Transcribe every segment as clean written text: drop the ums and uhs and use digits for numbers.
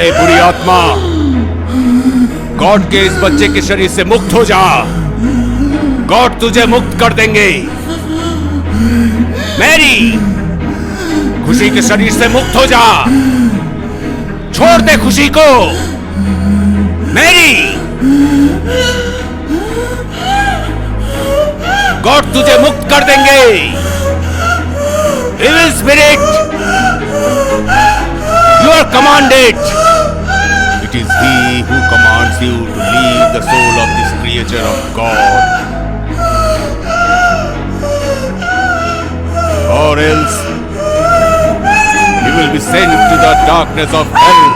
ए बुरी आत्मा, गॉड के इस बच्चे के शरीर से मुक्त हो जा। गॉड तुझे मुक्त कर देंगे। मैरी, खुशी के शरीर से मुक्त हो जा। छोड़ दे खुशी को। मैरी, गॉड तुझे मुक्त कर देंगे। Evil spirit, you are commanded. It is he who commands you to leave the soul of this creature of God, or else you will be sent to the darkness of hell.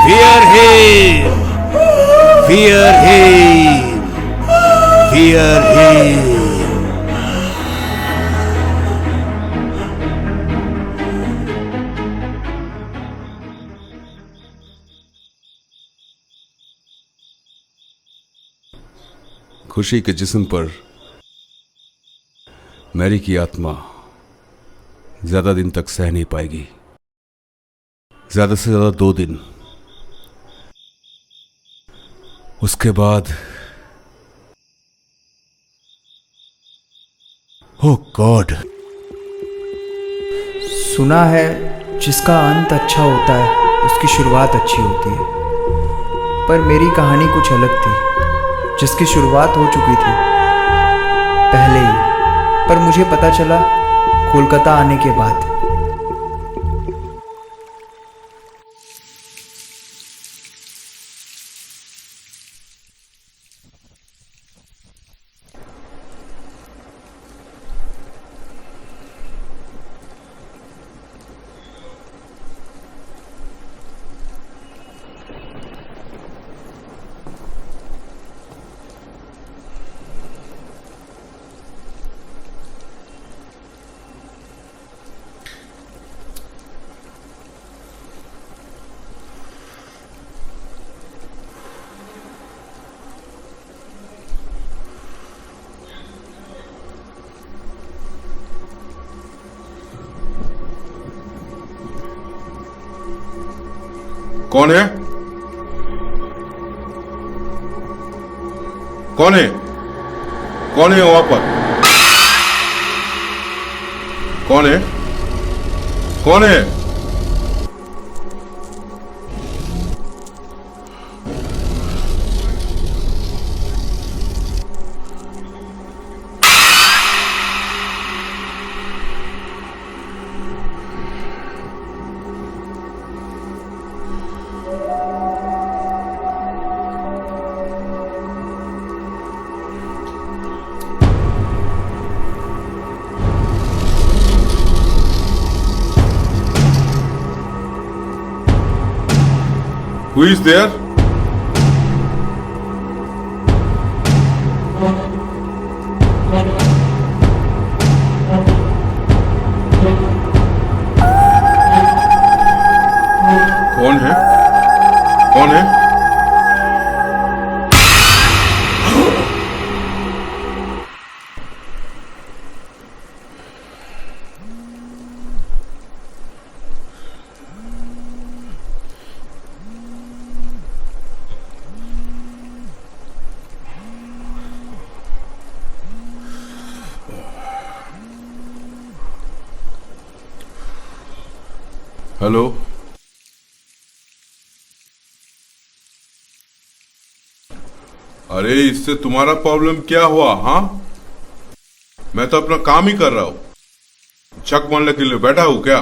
Fear him, fear him, fear him. खुशी के जिस्म पर Mary की आत्मा ज्यादा दिन तक सह नहीं पाएगी। ज्यादा से ज्यादा 2 दिन। उसके बाद ओह गॉड। सुना है जिसका अंत अच्छा होता है उसकी शुरुआत अच्छी होती है, पर मेरी कहानी कुछ अलग थी। जिसकी शुरुआत हो चुकी थी पहले ही, पर मुझे पता चला कोलकाता आने के बाद। कौन है? कौन है? कौन है वहां पर? कौन है? कौन है? Who is there? कौन है? कौन है? हेलो, अरे इससे तुम्हारा प्रॉब्लम क्या हुआ? हाँ, मैं तो अपना काम ही कर रहा हूं। चक मारने के लिए बैठा हूं क्या?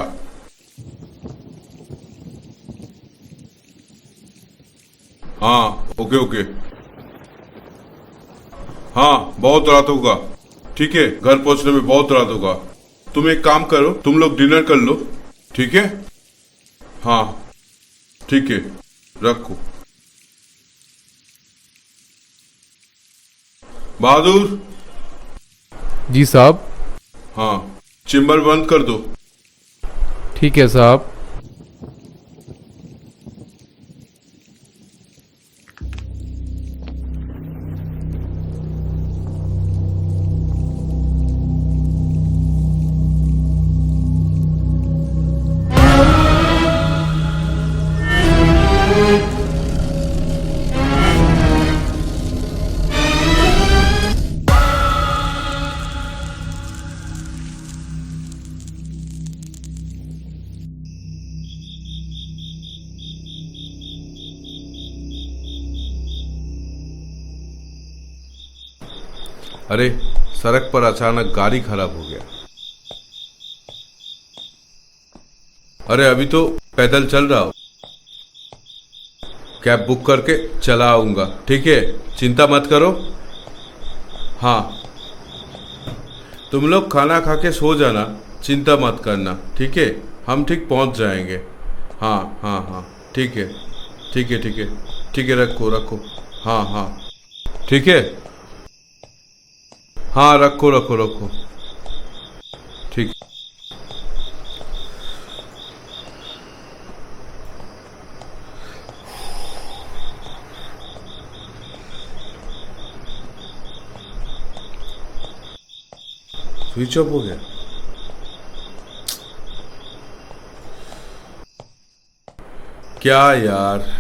हाँ, ओके ओके। हाँ, बहुत रात होगा। ठीक है, घर पहुंचने में बहुत रात होगा। तुम एक काम करो, तुम लोग डिनर कर लो, ठीक है? हाँ ठीक है, रखो। बहादुर। जी साहब। हाँ, चेम्बर बंद कर दो। ठीक है साहब। अरे सड़क पर अचानक गाड़ी खराब हो गया। अरे अभी तो पैदल चल रहा हूं, कैब बुक करके चला आऊंगा, ठीक है? चिंता मत करो। हाँ, तुम लोग खाना खा के सो जाना, चिंता मत करना, ठीक है? हम ठीक पहुंच जाएंगे। हाँ हाँ हाँ, ठीक है ठीक है ठीक है ठीक है, रखो रखो। हाँ हाँ ठीक है। हाँ रखो रखो रखो, ठीक। स्विच ऑफ हो गया। क्या यार,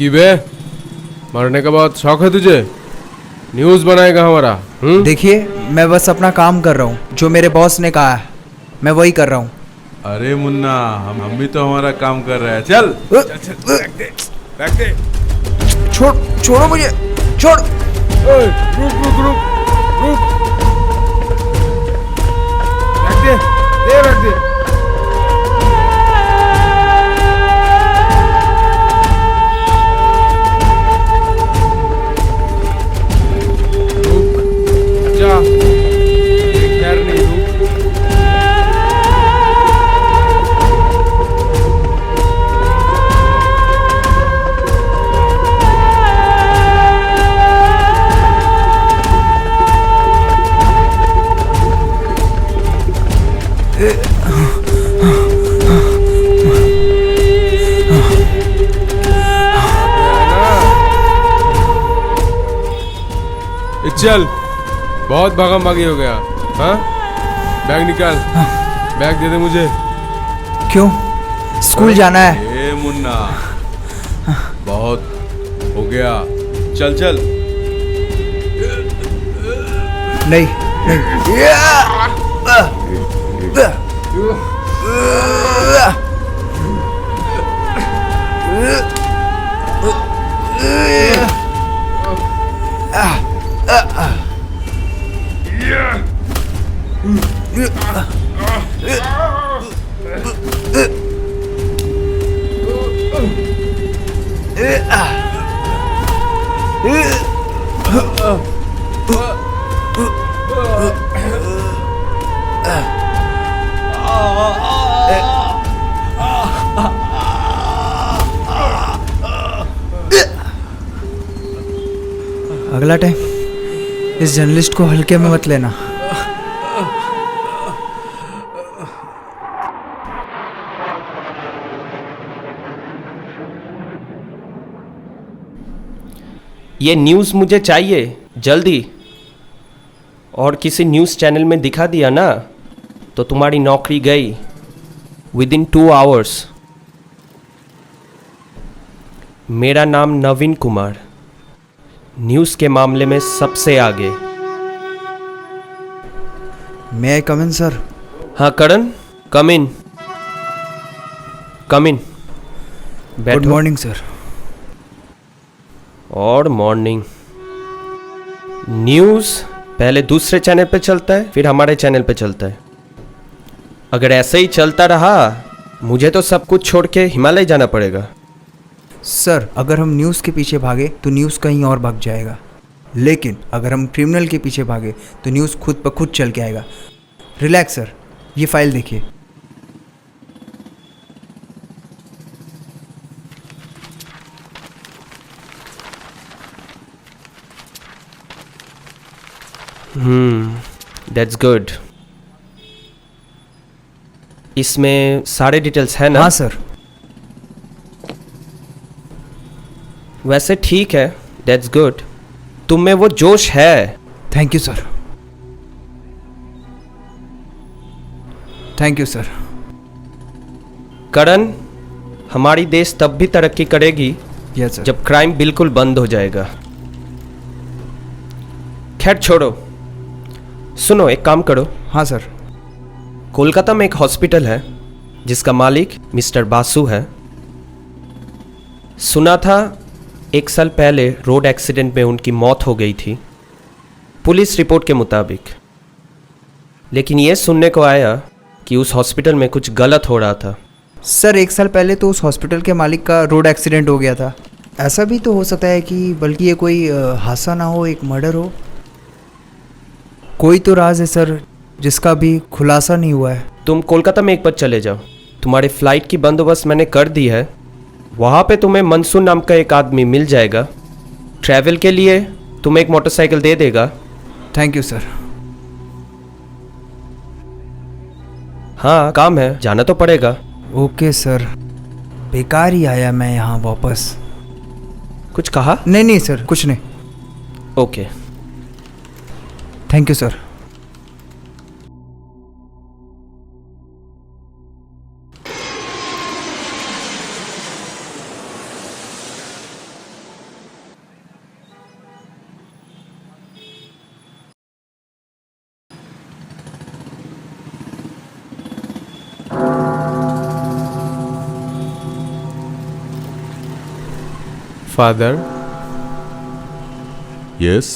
कि बे मरने के बाद शौक है तुझे? न्यूज़ बनाएगा हमारा? देखिए, मैं बस अपना काम कर रहा हूँ। जो मेरे बॉस ने कहा है मैं वही कर रहा हूँ। अरे मुन्ना, हम भी तो हमारा काम कर रहे हैं। चल रख दे। छोड़ो मुझे, छोड़। रुक रख दे। जा, खैर नहीं रुक। चल, बहुत भागम भागी हो गया। हाँ, बैग निकाल। बैग दे दे मुझे। क्यों? स्कूल जाना है। ए मुन्ना, बहुत हो गया। चल चल। नहीं। अगला टाइम इस जर्नलिस्ट को हल्के में मत लेना। ये न्यूज़ मुझे चाहिए जल्दी। और किसी न्यूज़ चैनल में दिखा दिया ना तो तुम्हारी नौकरी गई विदिन 2 आवर्स। मेरा नाम नवीन कुमार, न्यूज़ के मामले में सबसे आगे। May I come in sir? हाँ Karan, come in. Good morning sir. और मॉर्निंग। न्यूज़ पहले दूसरे चैनल पे चलता है, फिर हमारे चैनल पे चलता है। अगर ऐसे ही चलता रहा मुझे तो सब कुछ छोड़ के हिमालय जाना पड़ेगा। सर, अगर हम न्यूज़ के पीछे भागे तो न्यूज़ कहीं और भाग जाएगा, लेकिन अगर हम क्रिमिनल के पीछे भागे तो न्यूज़ खुद ब खुद चल के आएगा। रिलैक्स सर, ये फाइल देखिए। That's good. इसमें सारे डिटेल्स हैं ना? हाँ सर। वैसे ठीक है, दैट्स गुड। तुम में वो जोश है। Thank you sir. Thank you sir. Karan, हमारी देश तब भी तरक्की करेगी यस सर। जब क्राइम बिल्कुल बंद हो जाएगा। खैर छोड़ो, सुनो एक काम करो। हाँ सर। कोलकाता में एक हॉस्पिटल है जिसका मालिक मिस्टर बासु है। सुना था 1 साल पहले रोड एक्सीडेंट में उनकी मौत हो गई थी, पुलिस रिपोर्ट के मुताबिक। लेकिन ये सुनने को आया कि उस हॉस्पिटल में कुछ गलत हो रहा था। सर, 1 साल पहले तो उस हॉस्पिटल के मालिक का रोड एक्सीडेंट हो गया था। ऐसा भी तो हो सकता है कि बल्कि ये कोई हादसा ना हो, एक मर्डर हो। कोई तो राज है सर जिसका भी खुलासा नहीं हुआ है। तुम कोलकाता में एक बार चले जाओ, तुम्हारे फ्लाइट की बंदोबस्त मैंने कर दी है। वहाँ पे तुम्हें मंसूर नाम का एक आदमी मिल जाएगा। ट्रैवल के लिए तुम्हें एक मोटरसाइकिल दे देगा। Thank you sir. हाँ काम है, जाना तो पड़ेगा। Okay sir. बेकार ही आया मैं यहाँ वापस। कुछ कहा? नहीं सर, कुछ नहीं। Okay. Thank you sir. Father, yes,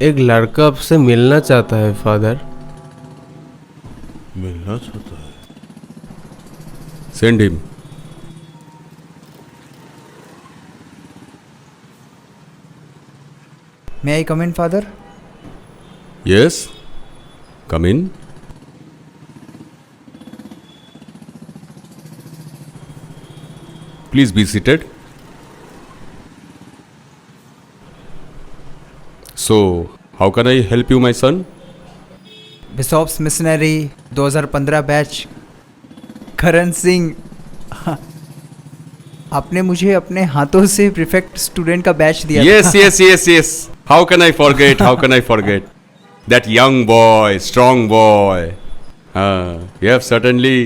एक लड़का आपसे मिलना चाहता है फादर। मिलना चाहता है। Send him. May I come in father? Yes, come in. Please be seated. So, how can I help you, my son? Bishop's missionary 2015 batch, Karan Singh. आपने मुझे अपने हाथों से प्रीफेक्ट स्टूडेंट का बैच दिया Yes, था। yes, yes, yes. How can I forget? How can I forget? That young boy, strong boy. You have certainly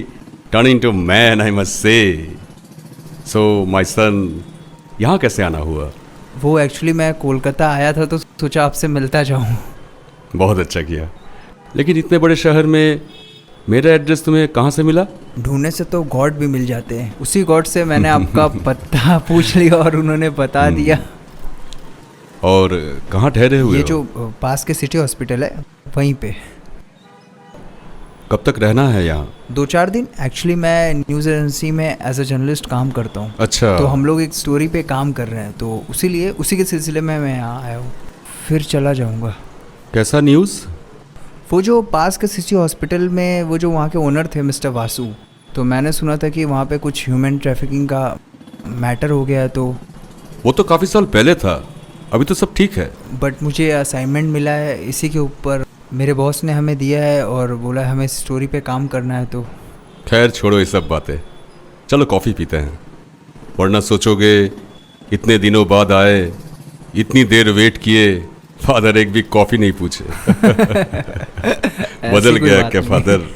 turned into man, I must say. So, my son, यहाँ कैसे आना हुआ? वो actually मैं कोलकाता आया था तो सोचा आपसे मिलता जाऊं। बहुत अच्छा किया। लेकिन इतने बड़े शहर में मेरा एड्रेस तुम्हें कहाँ से मिला? ढूंढने से तो गॉड भी मिल जाते हैं। उसी गॉड से मैंने आपका पता पूछ लिया और उन्होंने बता दिया। और कहाँ ठहरे हुए ये हो? जो पास के सिटी हॉस्पिटल है वहीं पे। कब तक रहना है यहाँ? 2-4 दिन। एक्चुअली मैं न्यूज़ एजेंसी में एज अ जर्नलिस्ट काम करता हूँ। अच्छा। तो हम लोग एक स्टोरी पे काम कर रहे हैं, तो उसी के सिलसिले में मैं यहाँ आया हूँ, फिर चला जाऊँगा। कैसा न्यूज़? वो जो पास के सिटी हॉस्पिटल में वो जो वहाँ के ओनर थे मिस्टर वासु, तो मैंने सुना था कि वहाँ पे कुछ ह्यूमन ट्रैफिकिंग का मैटर हो गया है। तो वो तो काफ़ी साल पहले था, अभी तो सब ठीक है। बट मुझे असाइनमेंट मिला है इसी के ऊपर, मेरे बॉस ने हमें दिया है और बोला हमें स्टोरी पे काम करना है। तो खैर छोड़ो ये सब बातें, चलो कॉफ़ी पीते हैं। वरना सोचोगे इतने दिनों बाद आए, इतनी देर वेट किए, फादर एक भी कॉफ़ी नहीं पूछे। बदल कोई गया बात क्या नहीं। फादर?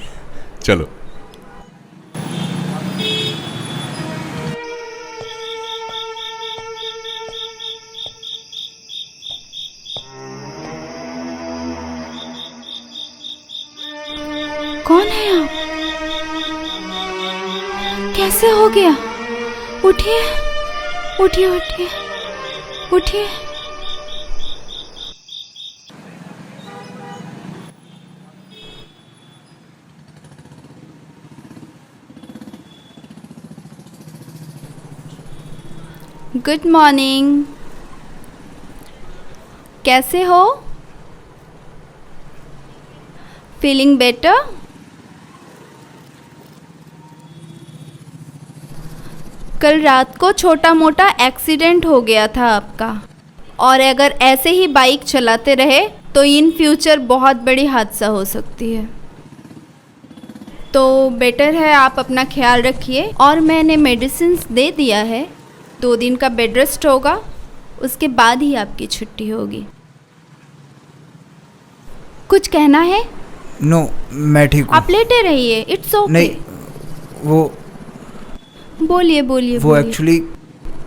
चलो। कौन है आप? कैसे हो गया? उठिए उठिए उठिए उठिए। Good morning. कैसे हो? Feeling better? कल रात को छोटा मोटा एक्सीडेंट हो गया था आपका, और अगर ऐसे ही बाइक चलाते रहे तो इन फ्यूचर बहुत बड़ी हादसा हो सकती है। तो बेटर है आप अपना ख्याल रखिए, और मैंने मेडिसिन्स दे दिया है। 2 दिन का बेड रेस्ट होगा, उसके बाद ही आपकी छुट्टी होगी। कुछ कहना है? नो, मैं ठीक हूँ। आप लेटे रहिए, इट्स ओके। नहीं, वो बोलिए बोलिए वो बोलिए। एक्चुअली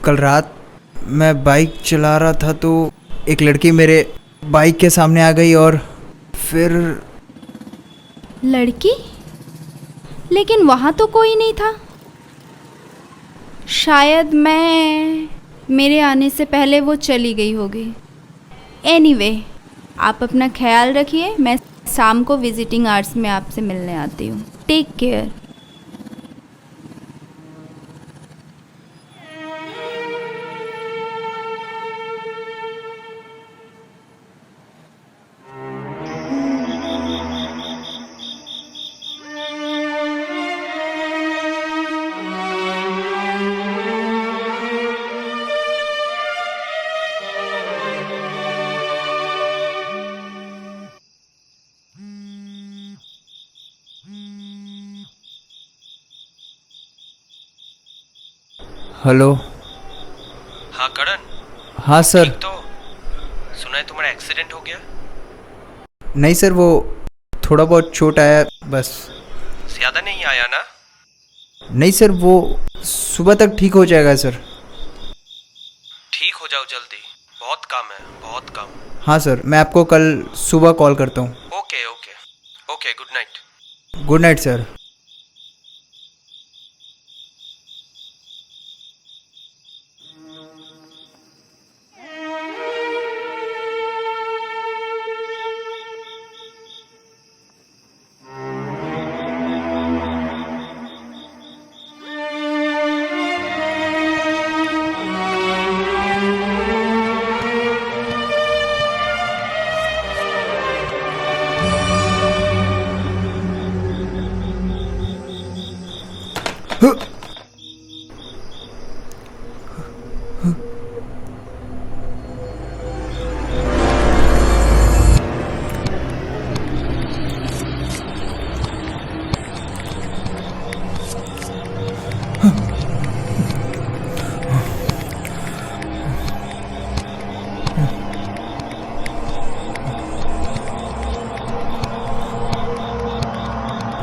कल रात मैं बाइक चला रहा था तो एक लड़की मेरे बाइक के सामने आ गई और फिर लड़की? लेकिन वहाँ तो कोई नहीं था। शायद मेरे आने से पहले वो चली गई होगी। एनीवे, आप अपना ख्याल रखिए। मैं शाम को विजिटिंग आवर्स में आपसे मिलने आती हूँ। Take care. हेलो। हाँ करण, हाँ सर। तो सुना है तुम्हारा एक्सीडेंट हो गया? नहीं सर, वो थोड़ा बहुत चोट आया बस। ज्यादा नहीं आया ना? नहीं सर, वो सुबह तक ठीक हो जाएगा सर। ठीक हो जाओ जल्दी, बहुत काम है, बहुत काम। हाँ सर, मैं आपको कल सुबह कॉल करता हूँ। Okay okay okay, good night. Good night sir.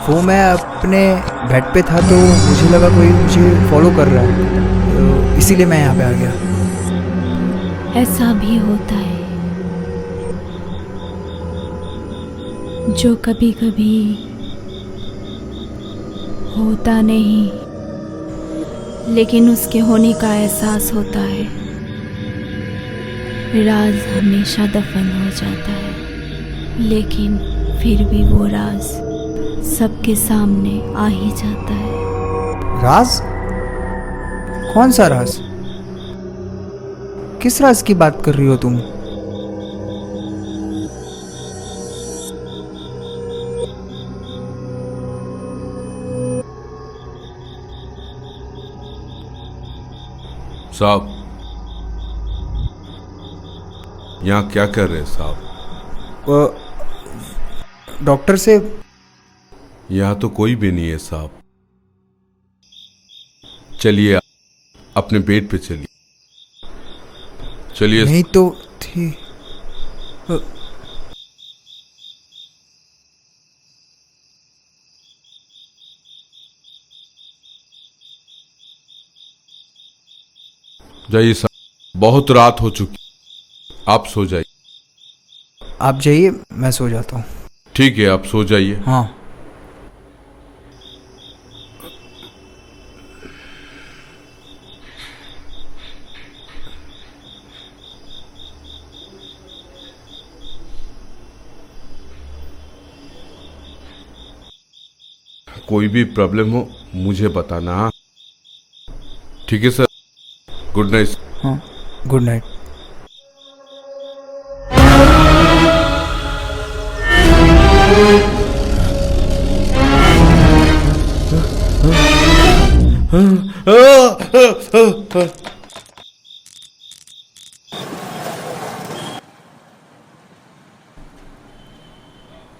वो मैं अपने बेड पे था तो मुझे लगा कोई मुझे फॉलो कर रहा है, तो इसीलिए मैं यहाँ पे आ गया। ऐसा भी होता है जो कभी कभी होता नहीं, लेकिन उसके होने का एहसास होता है। राज हमेशा दफन हो जाता है, लेकिन फिर भी वो राज सबके सामने आ ही जाता है। राज? कौन सा राज? किस राज की बात कर रही हो तुम? साहब, यहाँ क्या कर रहे हैं साहब? डॉक्टर से। यहाँ तो कोई भी नहीं है साहब। चलिए अपने बेड पे चलिए। चलिए। नहीं तो थी। जाइए साहब, बहुत रात हो चुकी, आप सो जाइए। आप जाइए, मैं सो जाता हूँ। ठीक है, आप सो जाइए। हाँ। कोई भी प्रॉब्लम हो मुझे बताना। हाँ? ठीक है सर, गुड नाइट। हाँ, गुड नाइट।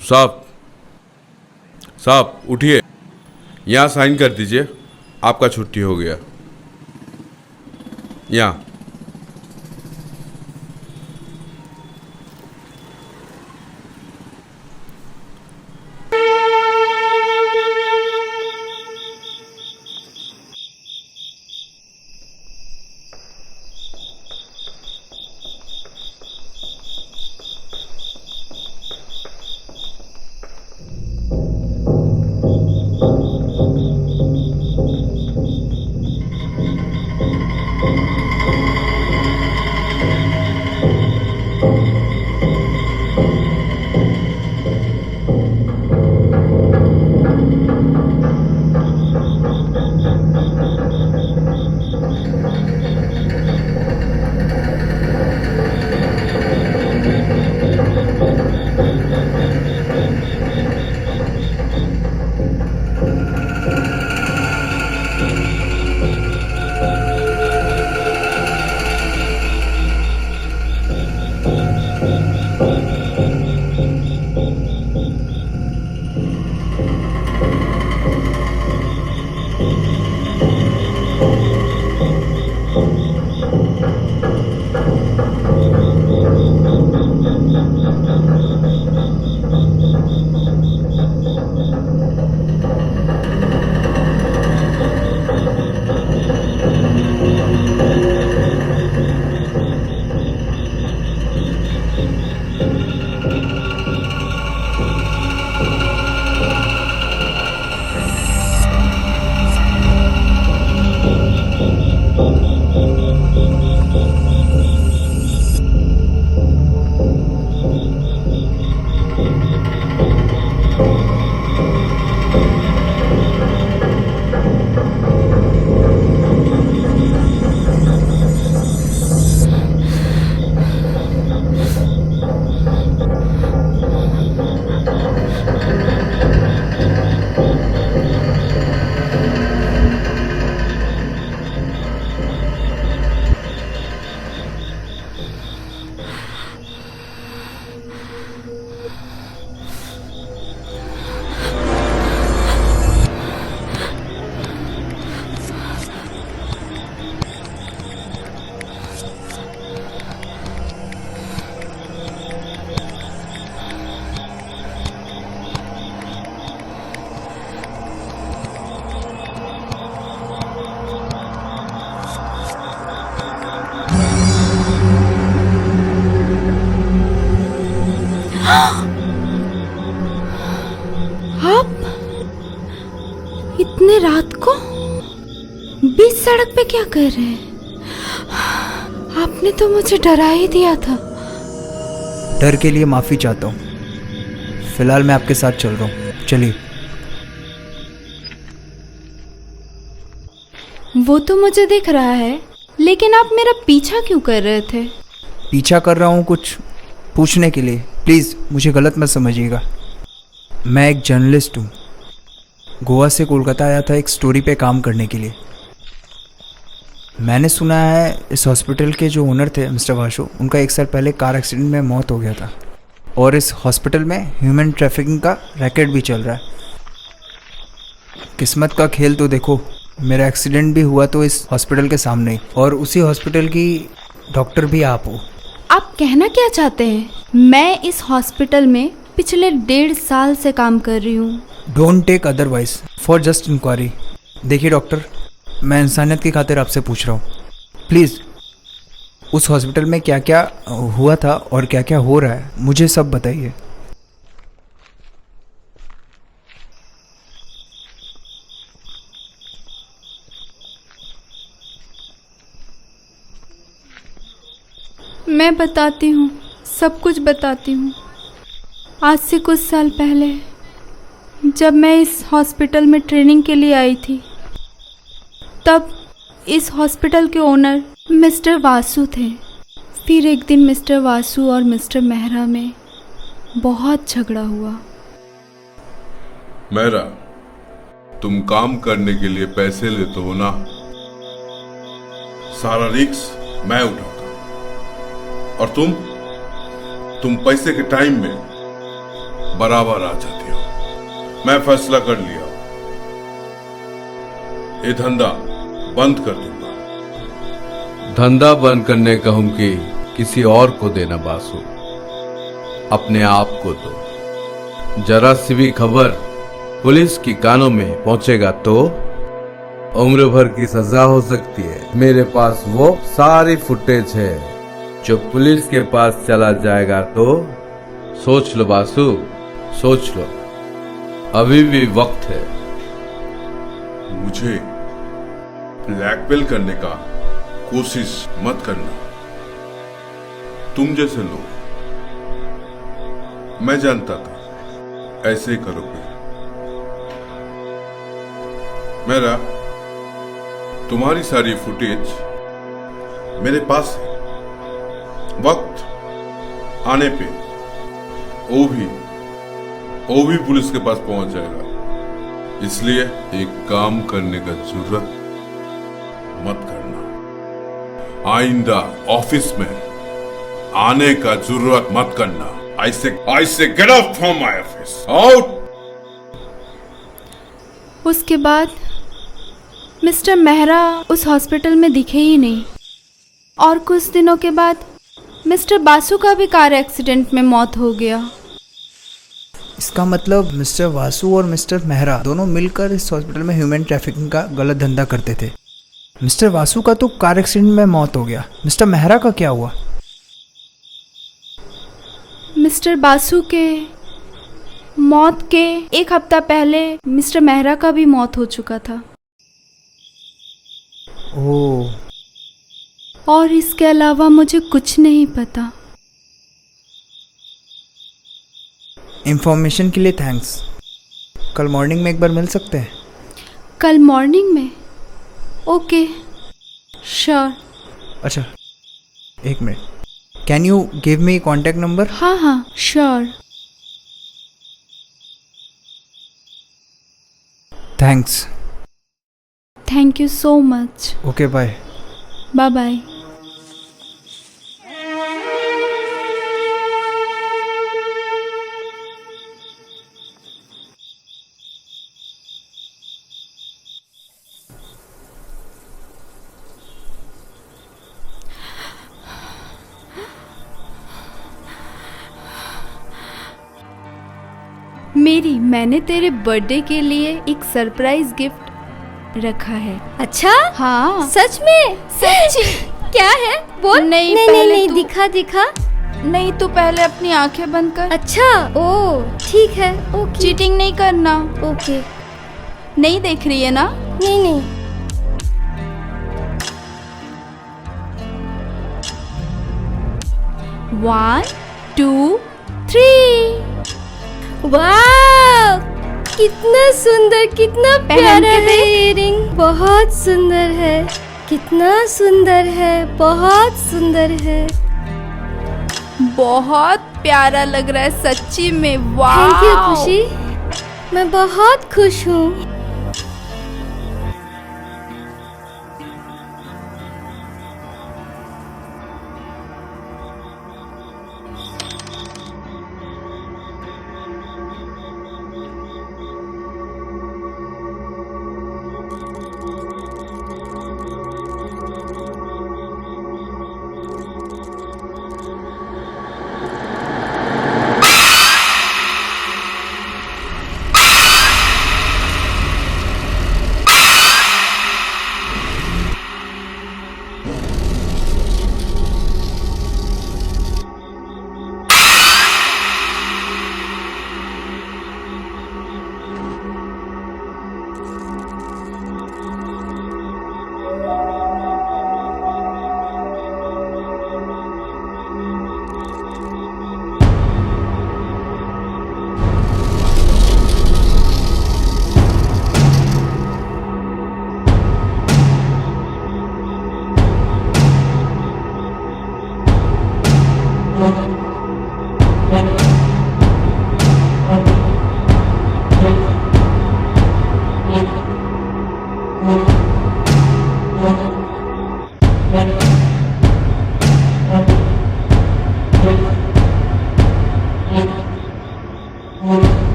साहब, साहब उठिए, यहाँ साइन कर दीजिए, आपका छुट्टी हो गया। यहाँ। रात को बीच सड़क पे क्या कर रहे हैं? आपने तो मुझे डरा ही दिया था। डर के लिए माफ़ी चाहता हूँ। फिलहाल मैं आपके साथ चल रहा हूँ, चलिए। वो तो मुझे दिख रहा है, लेकिन आप मेरा पीछा क्यों कर रहे थे? पीछा कर रहा हूँ कुछ पूछने के लिए। प्लीज़ मुझे गलत मत समझिएगा। मैं एक जर्नलिस्ट हूँ। गोवा से कोलकाता आया था एक स्टोरी पे काम करने के लिए। मैंने सुना है इस हॉस्पिटल के जो ओनर थे मिस्टर वासु, उनका 1 साल पहले कार एक्सीडेंट में मौत हो गया था। और इस हॉस्पिटल में ह्यूमन ट्रैफिकिंग का रैकेट भी चल रहा है। किस्मत का खेल तो देखो, मेरा एक्सीडेंट भी हुआ तो इस हॉस्पिटल के सामने ही, और उसी हॉस्पिटल की डॉक्टर भी आप हो। आप कहना क्या चाहते हैं? मैं इस हॉस्पिटल में पिछले 1.5 साल से काम कर रही हूँ। Don't take otherwise for just inquiry. देखिए डॉक्टर, मैं इंसानियत की खातिर आपसे पूछ रहा हूँ, प्लीज़ उस हॉस्पिटल में क्या क्या हुआ था और क्या क्या हो रहा है मुझे सब बताइए। मैं बताती हूँ, सब कुछ बताती हूँ। आज से कुछ साल पहले जब मैं इस हॉस्पिटल में ट्रेनिंग के लिए आई थी, तब इस हॉस्पिटल के ओनर मिस्टर वासु थे। फिर एक दिन मिस्टर वासु और मिस्टर मेहरा में बहुत झगड़ा हुआ। मेहरा, तुम काम करने के लिए पैसे लेते हो ना, सारा रिस्क मैं उठाता, और तुम पैसे के टाइम में बराबर आ जाती हो। मैं फैसला कर लिया, ये धंधा बंद कर दूंगा। धंधा बंद करने का हुमकी किसी और को देना बासु, अपने आप को दो। जरा सी भी खबर पुलिस की कानों में पहुंचेगा तो उम्र भर की सजा हो सकती है। मेरे पास वो सारी फुटेज है, जो पुलिस के पास चला जाएगा तो सोच लो बासु, सोच लो, अभी भी वक्त है। मुझे ब्लैकमेल करने का कोशिश मत करना। तुम जैसे लोग, मैं जानता था ऐसे ही करोगे। मेरा तुम्हारी सारी फुटेज मेरे पास है। वक्त आने पे वो भी पुलिस के पास पहुंच जाएगा। इसलिए एक काम करने का जरूरत मत करना। आइंदा ऑफिस में आने का जरूरत मत करना। I say get out from my office. Out! उसके बाद मिस्टर मेहरा उस हॉस्पिटल में दिखे ही नहीं, और कुछ दिनों के बाद मिस्टर बासु का भी कार एक्सीडेंट में मौत हो गया। इसका मतलब मिस्टर वासु और मिस्टर मेहरा दोनों मिलकर इस हॉस्पिटल में ह्यूमन ट्रैफिकिंग का गलत धंधा करते थे। मिस्टर वासु का तो कार एक्सीडेंट में मौत हो गया, मिस्टर मेहरा का क्या हुआ? मिस्टर बासु के मौत के 1 हफ्ता पहले मिस्टर मेहरा का भी मौत हो चुका था। ओह, और इसके अलावा मुझे कुछ नहीं पता। इंफॉर्मेशन के लिए थैंक्स। कल मॉर्निंग में एक बार मिल सकते हैं? कल मॉर्निंग में? Okay, sure. अच्छा, 1 minute, can you give me contact number? हाँ हाँ, sure. Thanks. Thank you so much. Okay, bye. Bye bye. मैंने तेरे बर्थडे के लिए एक सरप्राइज गिफ्ट रखा है। अच्छा? हाँ, सच में? सच्ची। क्या है? बोल। नहीं, नहीं, दिखा दिखा। नहीं, तू पहले अपनी आंखें बंद कर। अच्छा, ओ ठीक है। ओके। चीटिंग नहीं करना। ओके। नहीं देख रही है ना? नहीं नहीं। One two three. वाह, कितना सुंदर, कितना पहन प्यारा के है देख। इयररिंग। बहुत सुंदर है, कितना सुंदर है, बहुत सुंदर है। बहुत प्यारा लग रहा है सच्ची में। वाह, थैंक यू खुशी, मैं बहुत खुश हूँ।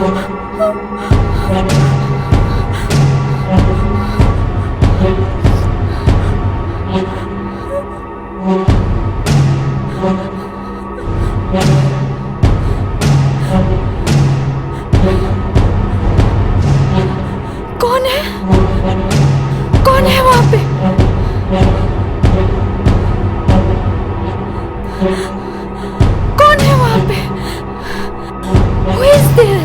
कौन है? कौन है वहां पे? कौन है वहां पे? Who is there?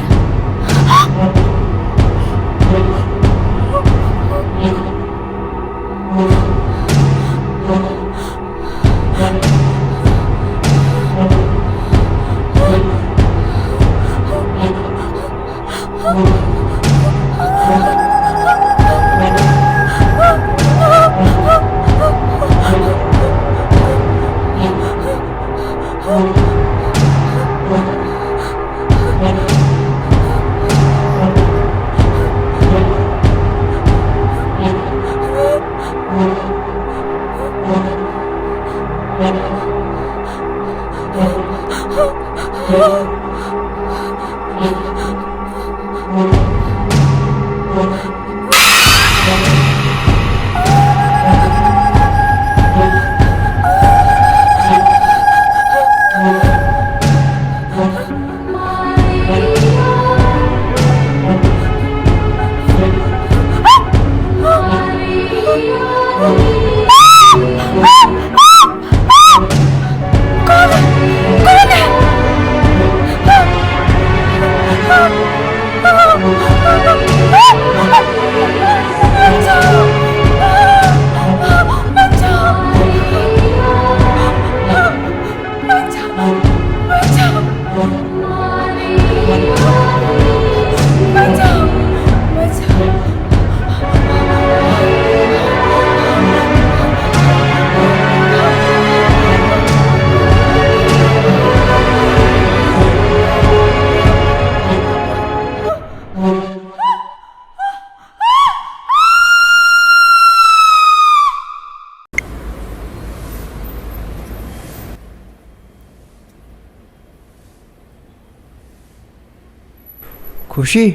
खुशी,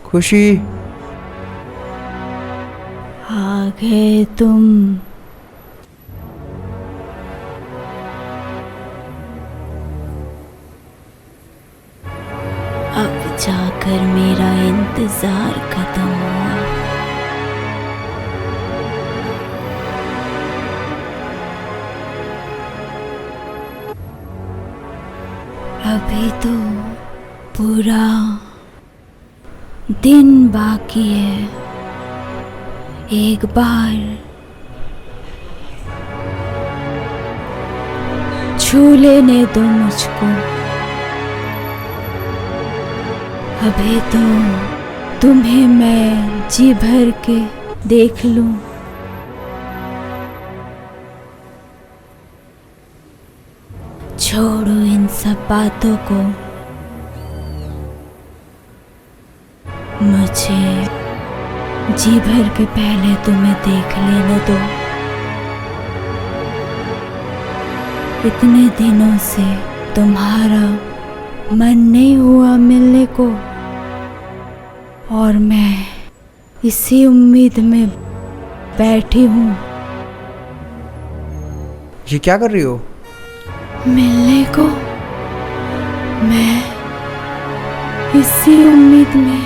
खुशी, आ गए तुम। अब जाकर मेरा इंतजार खत्म हुआ। अभी तो पूरा दिन बाकी है। एक बार छू लेने दो मुझको। अभी तो तुम्हें मैं जी भर के देख लूं। छोड़ो इन सब बातों को। मुझे जी भर के पहले तुम्हें देख लेने दो। इतने दिनों से तुम्हारा मन नहीं हुआ मिलने को, और मैं इसी उम्मीद में बैठी हूँ। ये क्या कर रही हो? मिलने को मैं इसी उम्मीद में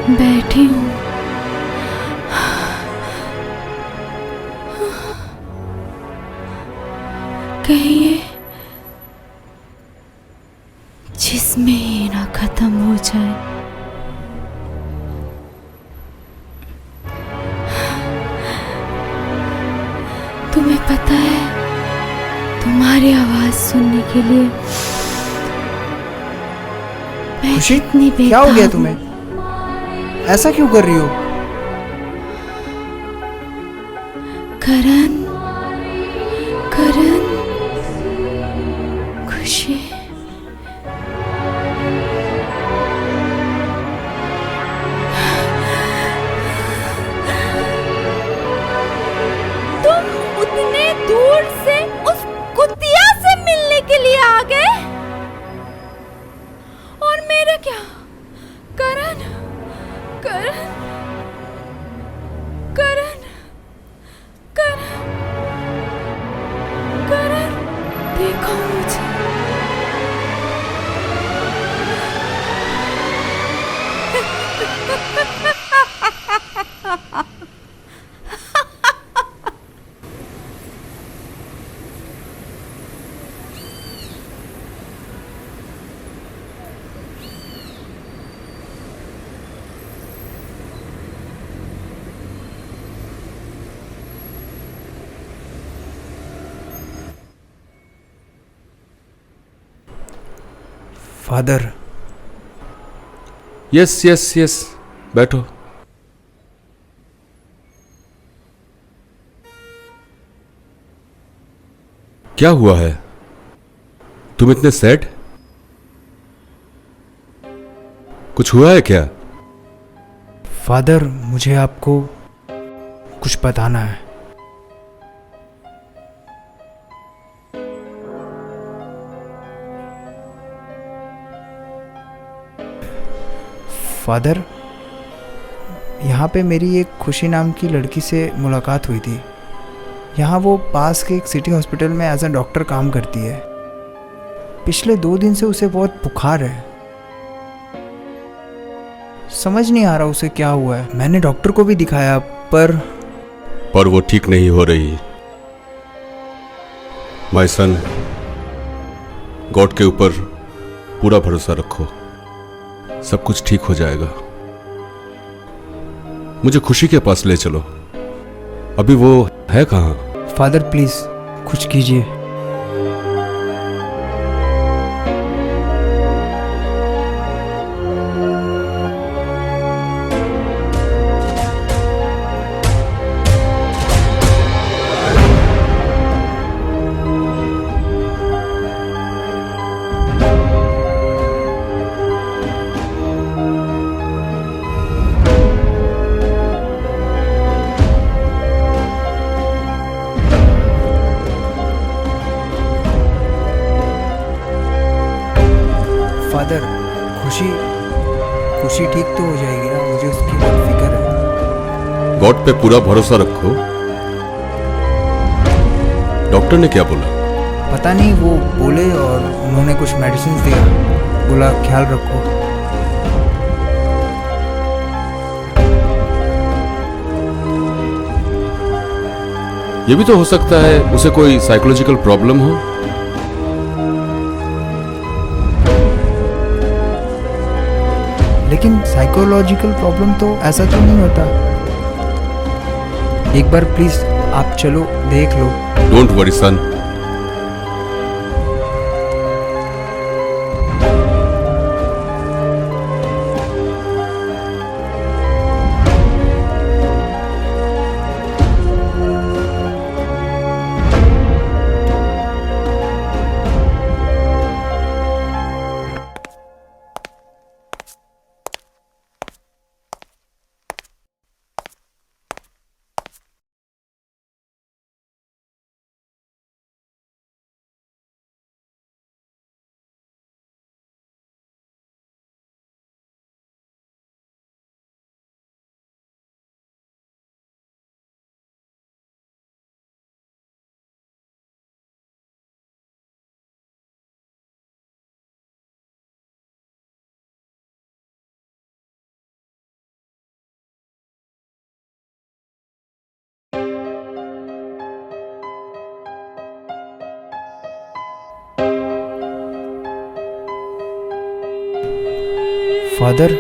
बैठी हूँ। कहीं ये जिसमें ही ना खत्म हो जाए। तुम्हें पता है, तुम्हारी आवाज सुनने के लिए मैं खुशी, कितनी बेताब क्या हो गया हूँ। तुम्हें? ऐसा क्यों कर रही हो? करण, करण, खुशी, तुम उतने दूर से उस कुतिया से मिलने के लिए आ गए, और मेरे क्या? करण, करण, करण, करण, करण, देखो मुझे। फादर, यस यस यस, बैठो। क्या हुआ है? तुम इतने सैड? कुछ हुआ है क्या? फादर, मुझे आपको कुछ बताना है। फादर, यहाँ पे मेरी एक खुशी नाम की लड़की से मुलाकात हुई थी। यहाँ वो पास के एक सिटी हॉस्पिटल में एज अ डॉक्टर काम करती है। पिछले 2 दिन से उसे बहुत बुखार है। समझ नहीं आ रहा उसे क्या हुआ है। मैंने डॉक्टर को भी दिखाया पर वो ठीक नहीं हो रही। माय सन, गॉड के ऊपर पूरा भरोसा रखो, सब कुछ ठीक हो जाएगा। मुझे खुशी के पास ले चलो। अभी वो है कहाँ? फादर प्लीज कुछ कीजिए। फादर, खुशी ठीक तो हो जाएगी ना? मुझे उसकी बहुत फिक्र है। गॉड पे पूरा भरोसा रखो। डॉक्टर ने क्या बोला? पता नहीं, वो बोले और उन्होंने कुछ मेडिसिन दिया, बोला ख्याल रखो। ये भी तो हो सकता है उसे कोई साइकोलॉजिकल प्रॉब्लम हो। लेकिन साइकोलॉजिकल प्रॉब्लम तो ऐसा तो नहीं होता। एक बार प्लीज आप चलो, देख लो। Don't worry son. Father,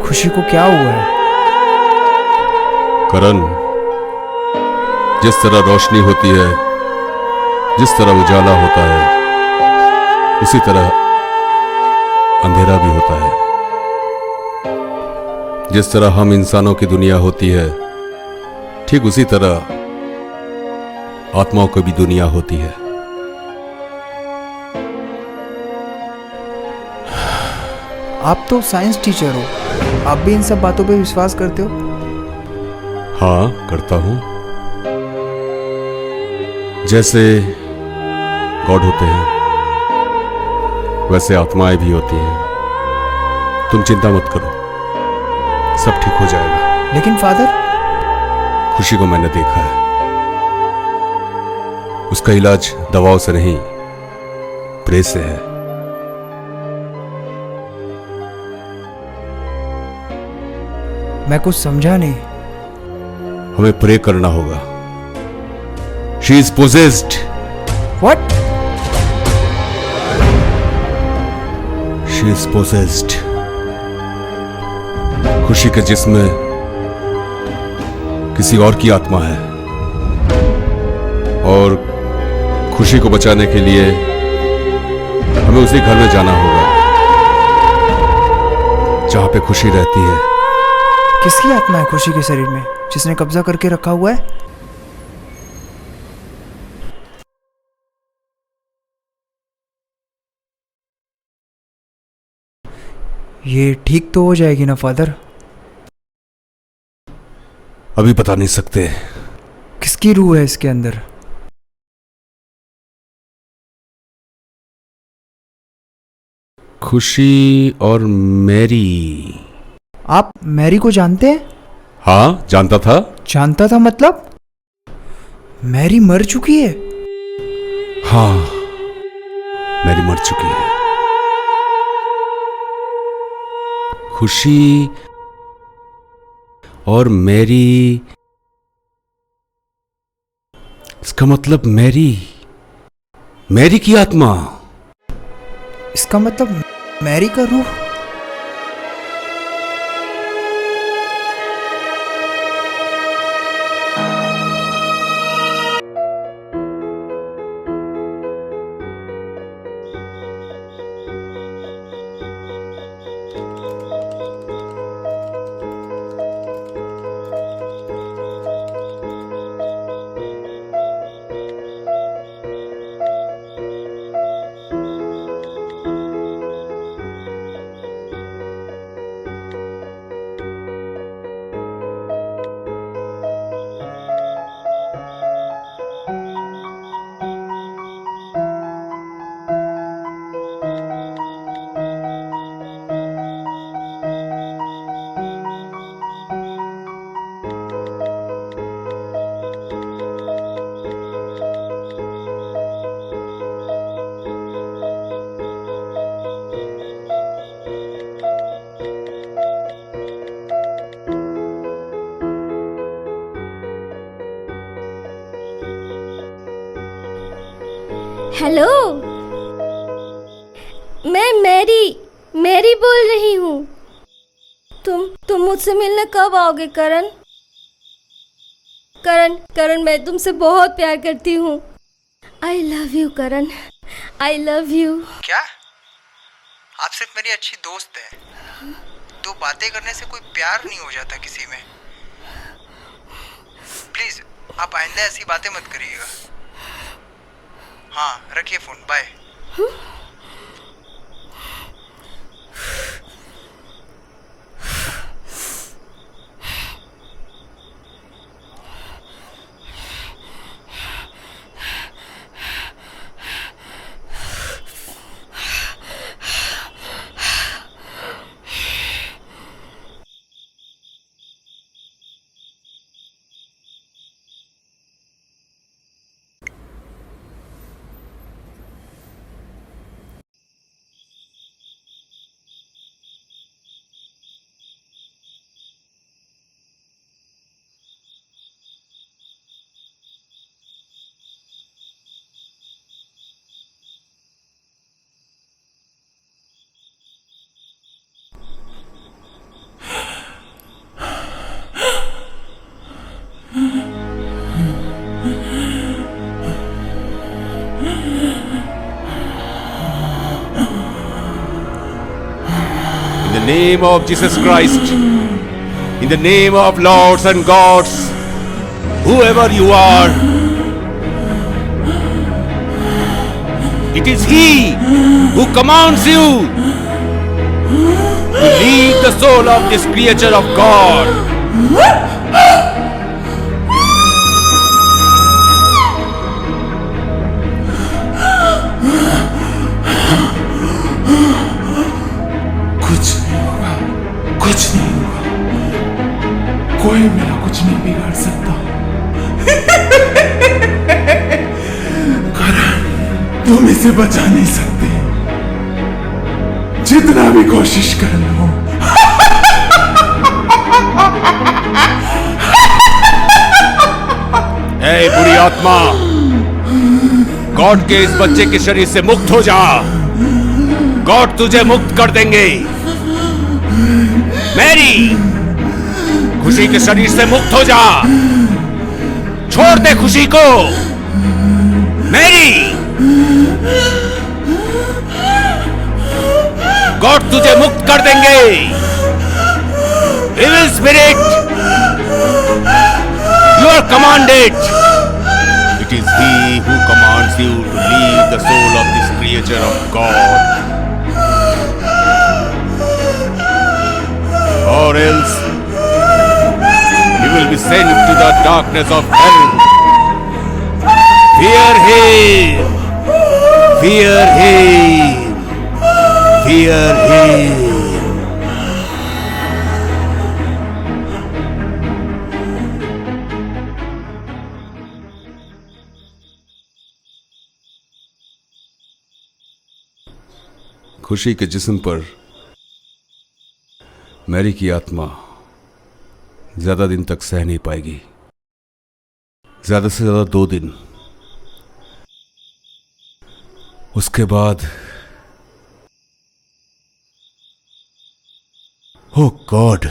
Khushi को क्या हुआ है? करण, जिस तरह रोशनी होती है, जिस तरह उजाला होता है, उसी तरह अंधेरा भी होता है। जिस तरह हम इंसानों की दुनिया होती है, ठीक उसी तरह आत्माओं की भी दुनिया होती है। आप तो साइंस टीचर हो, आप भी इन सब बातों पे विश्वास करते हो? हाँ, करता हूं। जैसे गॉड होते हैं, वैसे आत्माएं भी होती हैं। तुम चिंता मत करो, सब ठीक हो जाएगा। लेकिन फादर, खुशी को मैंने देखा है, उसका इलाज दवाओं से नहीं, प्रे से है। मैं कुछ समझा नहीं। हमें प्रे करना होगा। She is possessed. What? She is possessed. खुशी के जिस्म में किसी और की आत्मा है, और खुशी को बचाने के लिए हमें उसी घर में जाना होगा जहां पे खुशी रहती है। किसकी आत्मा है खुशी के शरीर में, जिसने कब्जा करके रखा हुआ है? ये ठीक तो हो जाएगी ना फादर? अभी बता नहीं सकते। किसकी रूह है इसके अंदर? खुशी और मैरी। आप मैरी को जानते हैं? हाँ, जानता था। जानता था मतलब? मैरी मर चुकी है? हाँ, मैरी मर चुकी है। खुशी और मैरी, इसका मतलब मैरी की आत्मा। इसका मतलब मैरी का रूह। हेलो, मैं मैरी बोल रही हूँ। तुम मुझसे मिलने कब आओगे करण? करण, मैं तुमसे बहुत प्यार करती हूँ। I love you Karan, I love you. क्या? आप सिर्फ मेरी अच्छी दोस्त है। दो बातें करने से कोई प्यार नहीं हो जाता किसी में। प्लीज आप आइंदा ऐसी बातें मत करिएगा। हाँ, रखिए phone, bye. In the name of Jesus Christ, in the name of lords and gods, whoever you are, it is He who commands you to leave the soul of this creature of God. कुछ नहीं होगा, कुछ नहीं होगा, कोई मेरा कुछ नहीं बिगाड़ सकता। करण, तुम इसे बचा नहीं सकते, जितना भी कोशिश कर लो। ए बुरी आत्मा, गॉड के इस बच्चे के शरीर से मुक्त हो जा। गॉड तुझे मुक्त कर देंगे। मैरी, खुशी के शरीर से मुक्त हो जा। छोड़ दे खुशी को। मैरी, गॉड तुझे मुक्त कर देंगे। Evil spirit, you are commanded. It is he who commands you to leave the soul of this creature of God, or else you will be sent to the darkness of hell. Fear him, fear him, fear him. खुशी के जिस्म पर Mary की आत्मा ज्यादा दिन तक सह नहीं पाएगी। ज्यादा से ज्यादा 2 दिन। उसके बाद ओ गॉड,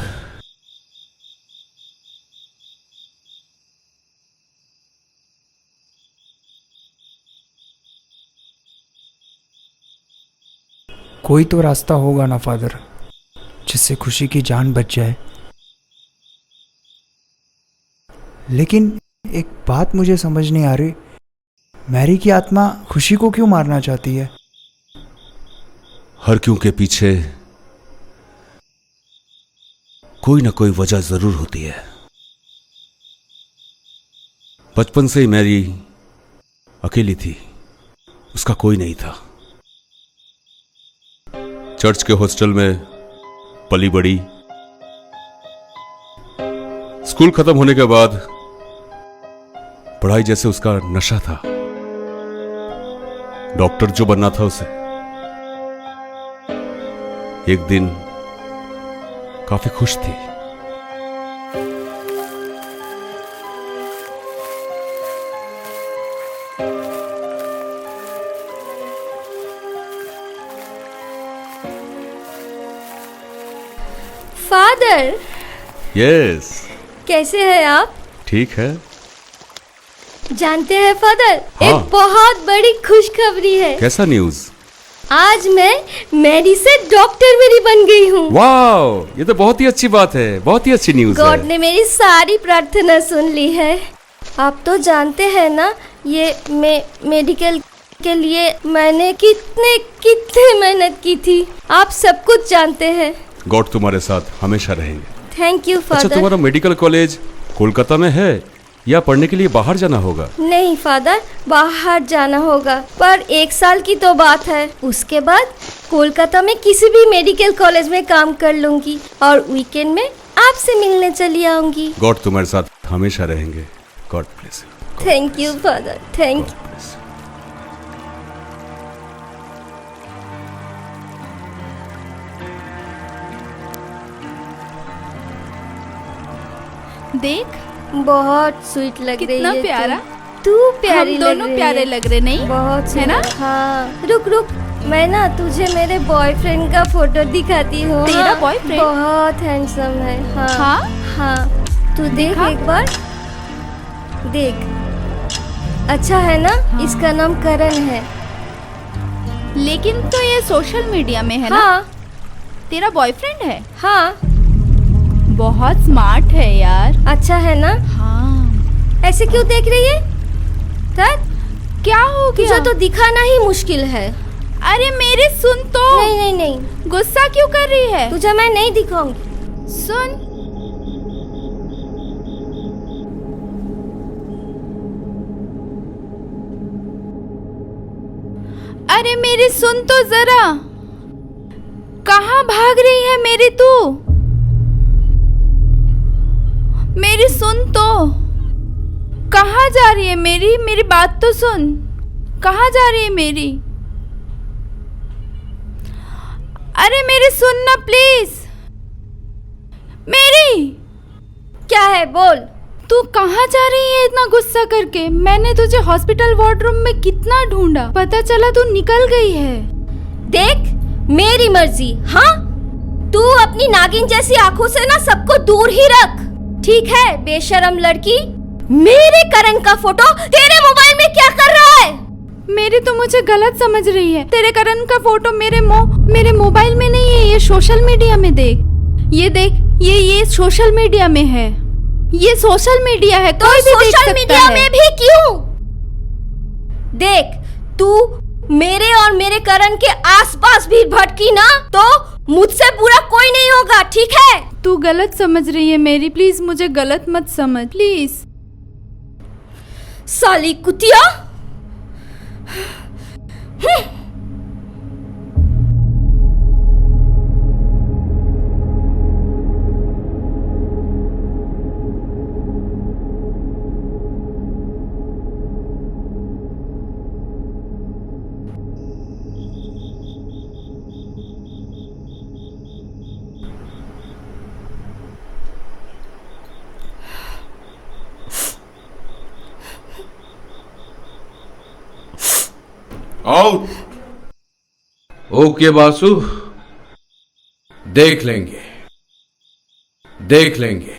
कोई तो रास्ता होगा ना फादर, जिससे खुशी की जान बच जाए। लेकिन एक बात मुझे समझ नहीं आ रही, मैरी की आत्मा खुशी को क्यों मारना चाहती है? हर क्यों के पीछे कोई ना कोई वजह जरूर होती है। बचपन से ही मैरी अकेली थी, उसका कोई नहीं था। चर्च के हॉस्टल में पली बड़ी। स्कूल खत्म होने के बाद पढ़ाई जैसे उसका नशा था। डॉक्टर जो बनना था उसे। एक दिन काफी खुश थी। फादर, यस, कैसे हैं आप? ठीक है। जानते हैं फादर, हाँ। एक बहुत बड़ी खुशखबरी है। कैसा न्यूज? आज मैं मैरी से डॉक्टर मेरी बन गई हूँ। वाह, ये तो बहुत ही अच्छी बात है, बहुत ही अच्छी न्यूज है। गॉड ने मेरी सारी प्रार्थना सुन ली है। आप तो जानते हैं ना, ये मेडिकल के लिए मैंने कितने मेहनत की थी। आप सब कुछ जानते हैं। गॉड तुम्हारे साथ हमेशा रहेंगे। थैंक यू अच्छा, फादर। तुम्हारा मेडिकल कॉलेज कोलकाता में है या पढ़ने के लिए बाहर जाना होगा? नहीं फादर, बाहर जाना होगा, पर 1 साल की तो बात है। उसके बाद कोलकाता में किसी भी मेडिकल कॉलेज में काम कर लूंगी और वीकेंड में आपसे मिलने चली आऊंगी। गॉड तुम्हारे साथ हमेशा रहेंगे। God bless you. Thank you father, thank you. देख, बहुत स्वीट लग रही कितना है प्यारा। तू प्यारी हम लग दोनों रही प्यारे है। लग रहे, नहीं? बहुत है ना? हाँ, रुक रुक, मैं ना तुझे मेरे बॉयफ्रेंड का फोटो दिखाती हूँ। तेरा हाँ, boyfriend? बहुत हैंडसम है। हाँ हाँ? हाँ, तू देख दिखा? एक बार, देख। अच्छा है ना? हाँ। इसका नाम करण है। लेकिन तो ये सोशल मीडिया में है ना? हाँ तेरा बॉयफ्रेंड है? हाँ। बहुत स्मार्ट है यार। अच्छा है ना? हाँ। ऐसे क्यों देख रही है? तक क्या हो गया? तुझे तो दिखाना ही मुश्किल है। अरे मेरी सुन तो। नहीं नहीं नहीं, गुस्सा क्यों कर रही है? तुझे मैं नहीं दिखाऊंगी। सुन, अरे मेरी सुन तो जरा। कहाँ भाग रही है मेरी तू? मेरी सुन तो, कहाँ जा रही है मेरी? मेरी बात तो सुन, कहाँ जा रही है मेरी? अरे मेरी सुन ना प्लीज। मेरी क्या है, बोल। तू कहाँ जा रही है इतना गुस्सा करके? मैंने तुझे हॉस्पिटल वार्डरूम में कितना ढूंढा, पता चला तू निकल गई है। देख, मेरी मर्जी। हाँ, तू अपनी नागिन जैसी आंखों से ना सबको दूर ही रख, ठीक है? बेशरम लड़की, मेरे करण का फोटो तेरे मोबाइल में क्या कर रहा है? मेरी तो मुझे गलत समझ रही है। तेरे करण का फोटो मेरे मोबाइल में नहीं है, ये सोशल मीडिया में देख। ये देख, ये सोशल मीडिया में है। ये सोशल मीडिया है, तो सोशल मीडिया में भी क्यों? देख, तू मेरे और मेरे करण के आसपास भी भटकी ना तो मुझसे बुरा कोई नहीं होगा, ठीक है? तू गलत समझ रही है मेरी, प्लीज मुझे गलत मत समझ प्लीज। साली कुतिया। आओ। ओके बासु, देख लेंगे, देख लेंगे।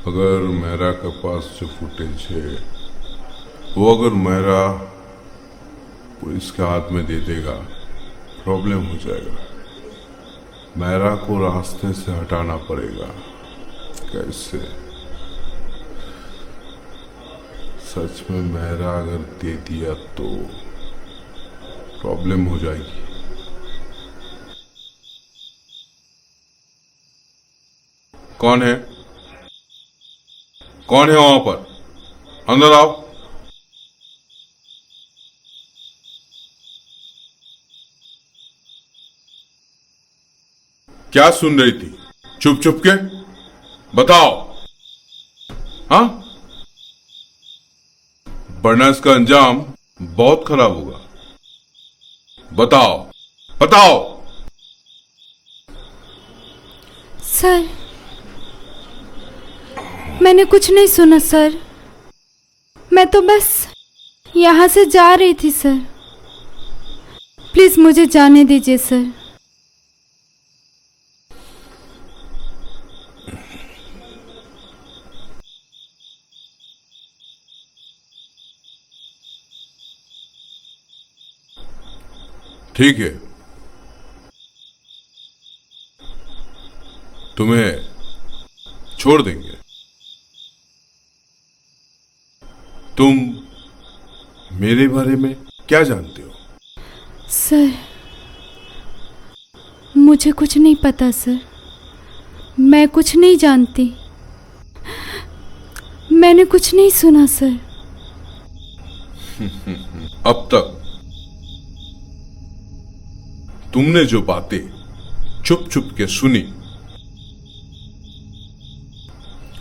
अगर मेरा के पास जो फुटेज है वो अगर मेरा पुलिस के हाथ में दे देगा, प्रॉब्लम हो जाएगा। मेरा को रास्ते से हटाना पड़ेगा। कैसे? सच में मेरा अगर दे दिया तो प्रॉब्लम हो जाएगी। कौन है? कौन है वहां पर? अंदर आओ। क्या सुन रही थी चुप चुप के? बताओ। हाँ, वरना इसका अंजाम बहुत खराब होगा। बताओ, बताओ। सर, मैंने कुछ नहीं सुना सर। मैं तो बस यहाँ से जा रही थी सर। प्लीज मुझे जाने दीजिए सर। ठीक है, तुम्हें छोड़ देंगे। तुम मेरे बारे में क्या जानते हो? सर, मुझे कुछ नहीं पता सर। मैं कुछ नहीं जानती। मैंने कुछ नहीं सुना सर। अब तक तुमने जो बातें चुप चुप के सुनी,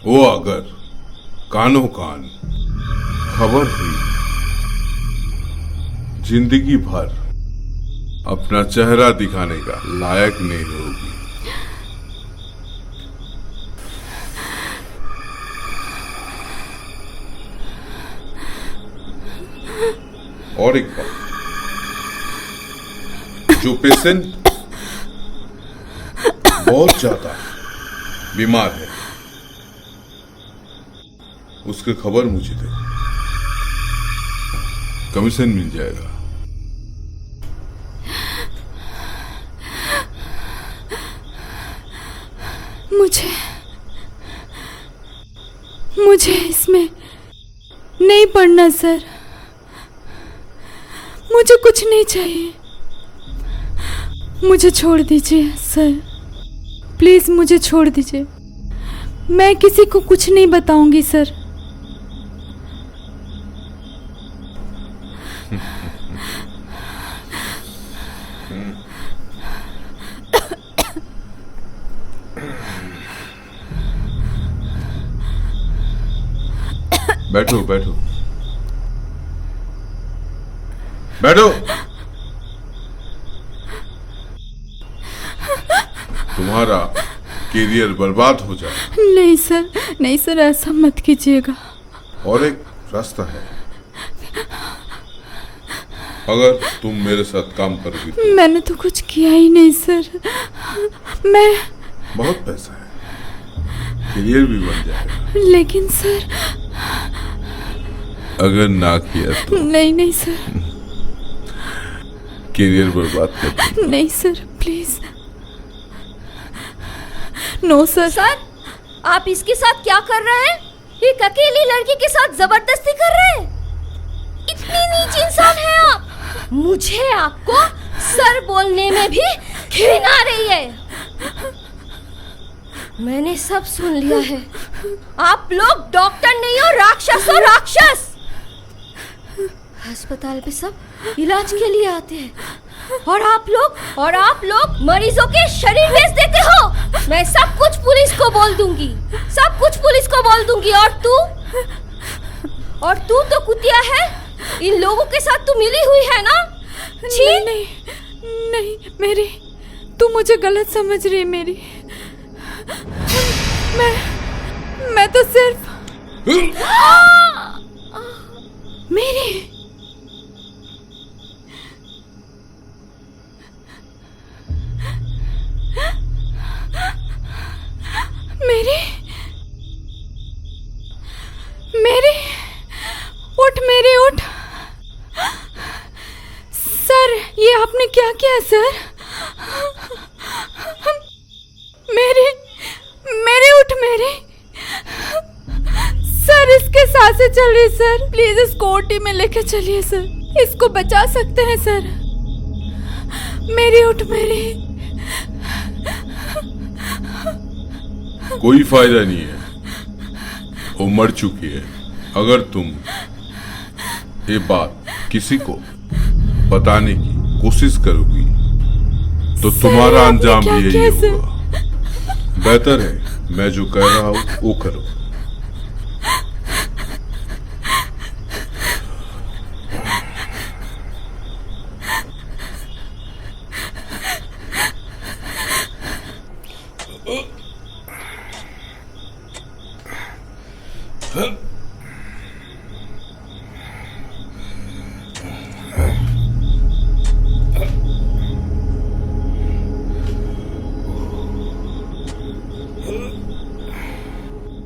वो अगर कानों कान खबर हुई, जिंदगी भर अपना चेहरा दिखाने का लायक नहीं होगी। और एक बात, जो पेशेंट बहुत ज्यादा बीमार है, उसकी खबर मुझे दे, कमीशन मिल जाएगा। मुझे इसमें नहीं पढ़ना सर। मुझे कुछ नहीं चाहिए। मुझे छोड़ दीजिए सर, प्लीज़ मुझे छोड़ दीजिए। मैं किसी को कुछ नहीं बताऊंगी सर। बैठो बैठो बैठो। तुम्हारा करियर बर्बाद हो जाए। नहीं सर, नहीं सर, ऐसा मत कीजिएगा। और एक रास्ता है, अगर तुम मेरे साथ काम करोगी तो। मैंने तो कुछ किया ही नहीं सर। मैं बहुत पैसा है, करियर भी बन जाएगा। लेकिन सर। अगर ना किया तो नहीं नहीं सर, करियर बर्बाद कर दो। नहीं sir, please. No sir. Sir, आप इसके साथ क्या कर रहे हैं? एक अकेली लड़की के साथ जबरदस्ती कर रहे हैं? इतनी नीच इंसान है आप। मुझे आपको सर बोलने में भी घृणा आ रही है। मैंने सब सुन लिया है। आप लोग डॉक्टर नहीं हो, राक्षस हो, राक्षस। अस्पताल पे सब इलाज के लिए आते हैं और आप लोग मरीजों के शरीर बेच देते हो। मैं सब कुछ पुलिस को बोल दूंगी, सब कुछ पुलिस को बोल दूंगी। और तू तो कुतिया है। इन लोगों के साथ तू मिली हुई है ना? नहीं नहीं नहीं, मेरी, तू मुझे गलत समझ रही है। मैं तो सिर्फ मेरी उठ। सर, ये आपने क्या किया सर? मेरे उठ। सर, इसके सांसें चल रही सर। प्लीज इसको ओटी में लेके चलिए सर, इसको बचा सकते हैं सर। मेरी उठ। कोई फायदा नहीं है, वो मर चुकी है। अगर तुम ये बात किसी को बताने की कोशिश करोगी तो तुम्हारा अंजाम भी यही होगा। बेहतर है मैं जो कह रहा हूं वो करो।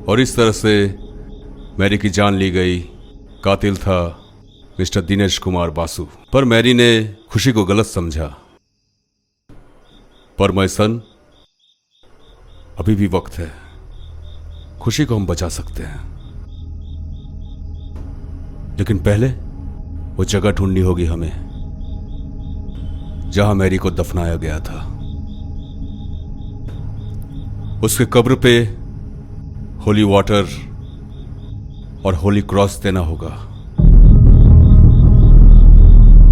और इस तरह से मैरी की जान ली गई। कातिल था मिस्टर दिनेश कुमार बासु। पर मैरी ने खुशी को गलत समझा। पर माय सन, अभी भी वक्त है, खुशी को हम बचा सकते हैं। लेकिन पहले वो जगह ढूंढनी होगी हमें जहां मैरी को दफनाया गया था। उसके कब्र पे होली वाटर और होली क्रॉस देना होगा।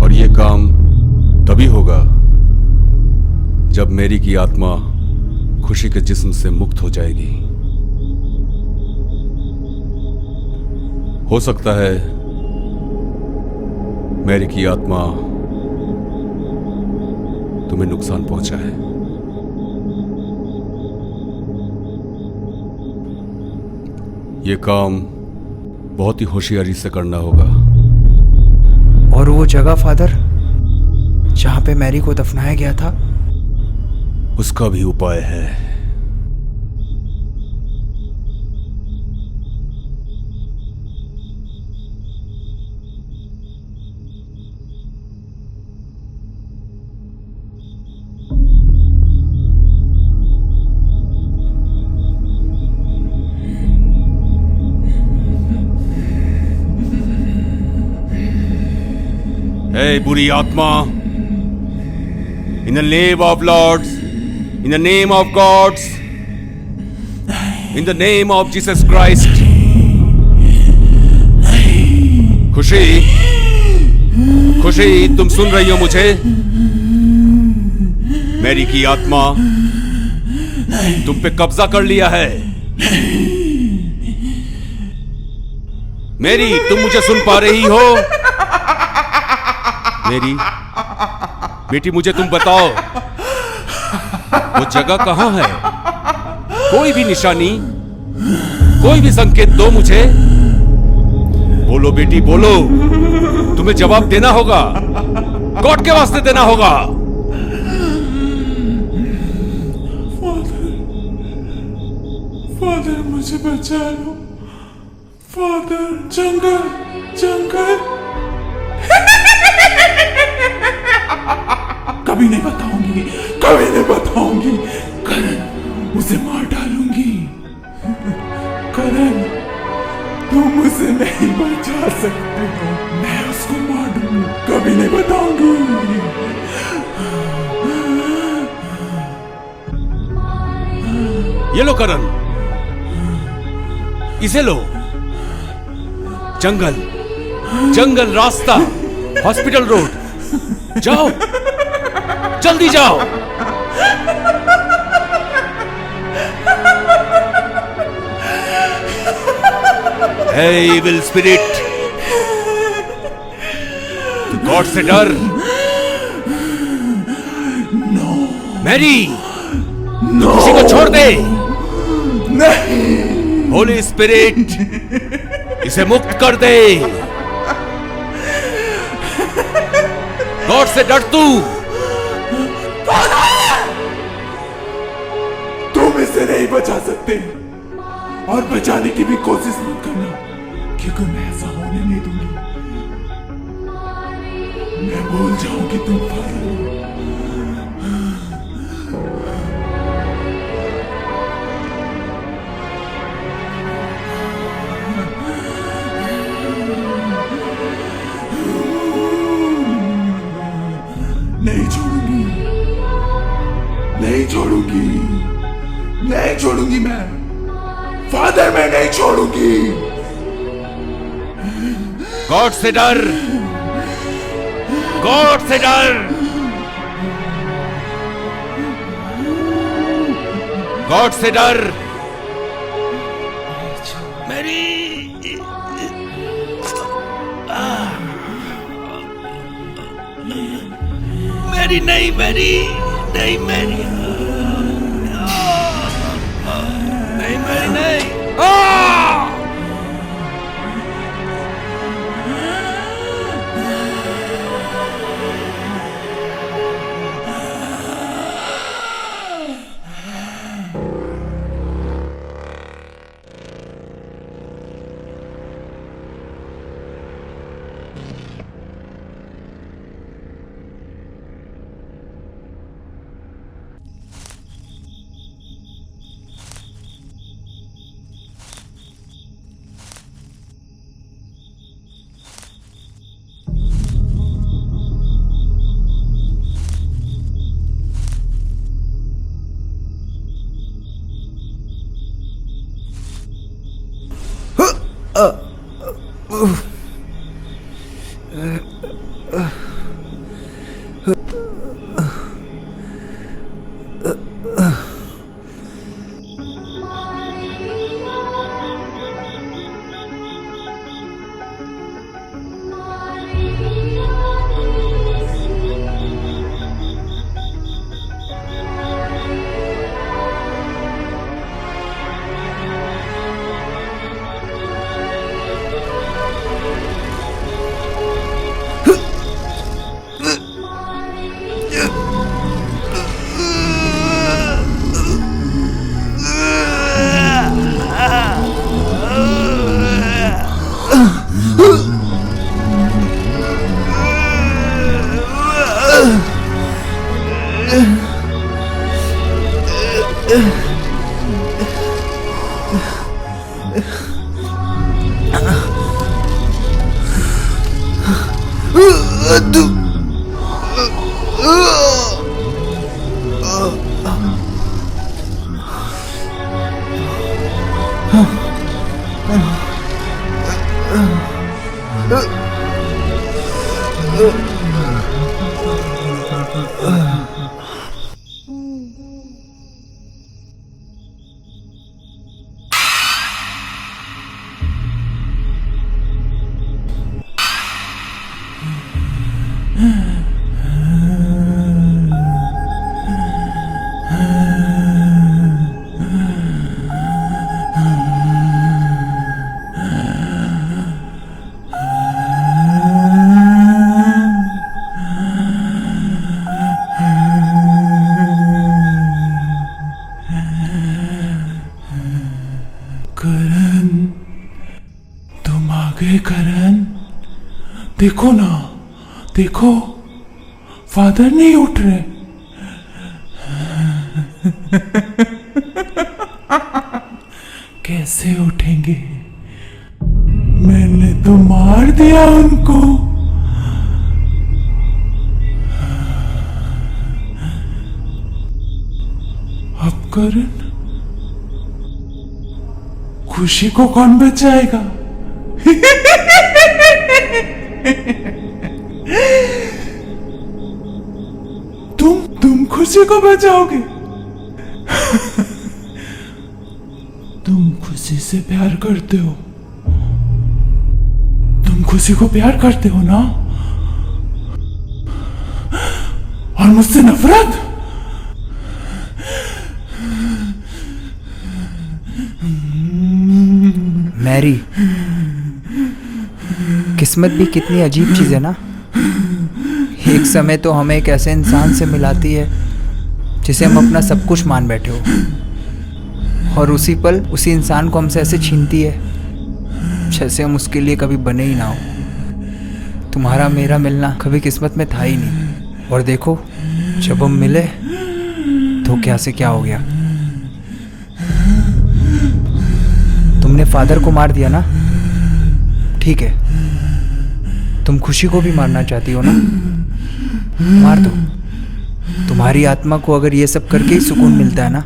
और यह काम तभी होगा जब मैरी की आत्मा खुशी के जिस्म से मुक्त हो जाएगी। हो सकता है मैरी की आत्मा तुम्हें नुकसान पहुंचाए। ये काम बहुत ही होशियारी से करना होगा। और वो जगह फादर जहां पे मैरी को दफनाया गया था, उसका भी उपाय है। Hey, बुरी आत्मा, in the name of Lords, in the name of gods, in the name of Jesus Christ, खुशी जोशी, तुम सुन रही हो मुझे? मेरी की आत्मा तुम पे कब्जा कर लिया है। मेरी, तुम मुझे सुन पा रही हो? मेरी बेटी, मुझे तुम बताओ, वो जगह कहां है? कोई भी निशानी, कोई भी संकेत दो मुझे। बोलो बेटी, बोलो। तुम्हें जवाब देना होगा, कोर्ट के वास्ते देना होगा। फादर मुझे बचा लो। फादर, जंगल जंगल। कभी नहीं बताऊंगी, कभी नहीं बताऊंगी। करण, उसे मार डालूंगी। करण, तुम उसे नहीं बचा सकते हो। मैं उसको मार दूंगी, कभी नहीं बताऊंगी। ये लो करण, इसे लो। जंगल, जंगल रास्ता, हॉस्पिटल रोड। जाओ, जल्दी जाओ। हे इविल स्पिरिट, तू गॉड से डर। मैरी, किसी को छोड़ दे। नहीं। होली स्पिरिट, इसे मुक्त कर दे। गॉड से डर तू। तुम इसे नहीं बचा सकते, और बचाने की भी कोशिश मत करना, क्योंकि मैं ऐसा होने नहीं दूंगी। मैं भूल जाऊं कि तुम फादर हो। नहीं छोड़ूंगी, नहीं छोड़ूंगी, नहीं छोड़ूंगी। मैं फादर, मैं नहीं छोड़ूंगी। गॉड से डर, गॉड से डर, गॉड से डर। मेरी मेरी नहीं, मेरी नहीं, मेरी नहीं, मेरी नहीं। करण, तुम आ गए करण। देखो ना, देखो फादर नहीं उठ रहे। कैसे उठेंगे? मैंने तो मार दिया उनको। अब करण, खुशी को कौन बचाएगा? तुम खुशी को बचाओगे? तुम खुशी से प्यार करते हो। तुम खुशी को प्यार करते हो ना? और मुझसे नफरत? मैरी, किस्मत भी कितनी अजीब चीज़ है ना। एक समय तो हमें एक ऐसे इंसान से मिलाती है जिसे हम अपना सब कुछ मान बैठे हो, और उसी पल उसी इंसान को हमसे ऐसे छीनती है जैसे हम उसके लिए कभी बने ही ना हो। तुम्हारा मेरा मिलना कभी किस्मत में था ही नहीं, और देखो जब हम मिले तो क्या से क्या हो गया। तुमने फादर को मार दिया ना, ठीक है, तुम खुशी को भी मारना चाहती हो ना, मार दो। तुम्हारी आत्मा को अगर ये सब करके ही सुकून मिलता है ना,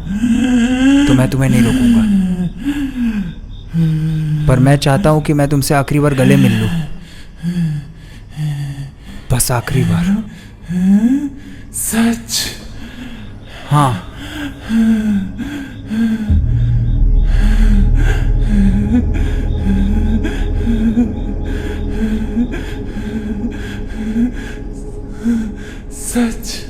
तो मैं तुम्हें नहीं रोकूंगा। पर मैं चाहता हूं कि मैं तुमसे आखिरी बार गले मिल लूं, बस आखिरी बार। सच? हाँ। सच?